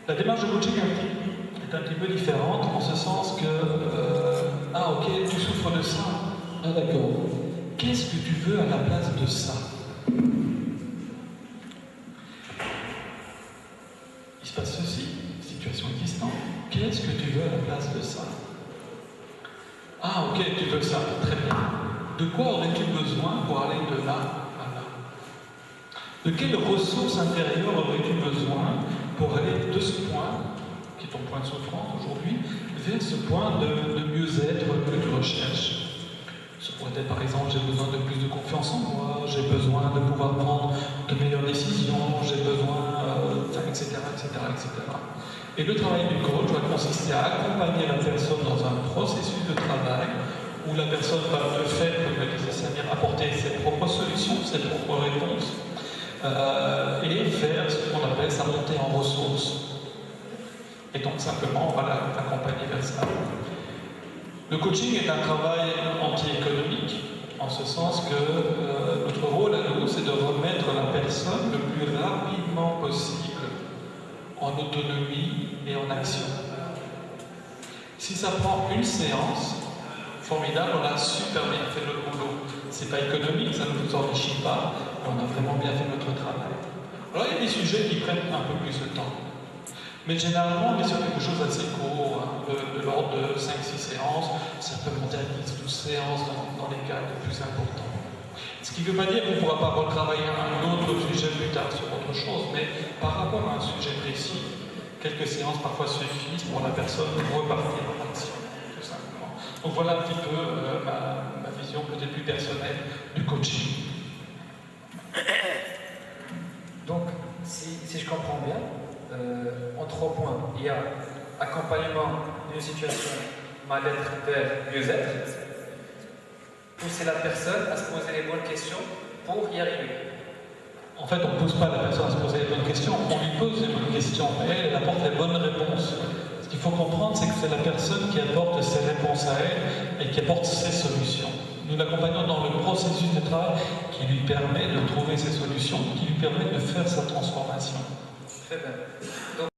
La démarche de coaching est un petit peu différente en ce sens que ah ok, tu souffres de ça. Ah d'accord. Qu'est-ce que tu veux à la place de ça? Il se passe ceci, situation existante. Qu'est-ce que tu veux à la place de ça? Ah ok, tu veux ça, très bien. De quoi aurais-tu besoin pour aller de là à là? De quelles ressources intérieures aurais-tu besoin pour aller de ce point, qui est ton point de souffrance aujourd'hui, vers ce point de mieux-être que tu recherches? Ça pourrait être par exemple, j'ai besoin de plus de confiance en moi, j'ai besoin de pouvoir prendre de meilleures décisions, j'ai besoin, etc., etc., etc. Et le travail du coach va consister à accompagner la personne dans un processus de travail où la personne va de fait, comme le disait Samir, apporter ses propres solutions, ses propres réponses, et faire ce qu'on appelle sa montée en ressources. Et donc simplement, on va l'accompagner vers ça. Le coaching est un travail anti-économique, en ce sens que notre rôle à nous, c'est de remettre la personne le plus rapidement possible en autonomie et en action. Si ça prend une séance, formidable, on a super bien fait notre boulot. C'est pas économique, ça ne nous enrichit pas, mais on a vraiment bien fait notre travail. Alors il y a des sujets qui prennent un peu plus de temps. Mais généralement, on est sur quelque chose d'assez court, hein, de l'ordre de 5-6 séances, ça peut monter à 10-12 séances dans les cas les plus importants. Ce qui ne veut pas dire qu'on ne pourra pas retravailler un autre sujet plus tard sur autre chose, mais par rapport à un sujet précis, quelques séances parfois suffisent pour la personne repartir en action, tout simplement. Donc voilà un petit peu ma vision peut-être plus personnelle du coaching. Donc, si je comprends bien, en 3 points, il y a accompagnement d'une situation mal-être vers mieux-être, pousser la personne à se poser les bonnes questions pour y arriver. En fait, on ne pousse pas la personne à se poser les bonnes questions, on lui pose les bonnes questions, mais elle apporte les bonnes réponses. Ce qu'il faut comprendre, c'est que c'est la personne qui apporte ses réponses à elle et qui apporte ses solutions. Nous l'accompagnons dans le processus de travail qui lui permet de trouver ses solutions, qui lui permet de faire sa transformation. Très bien. Donc,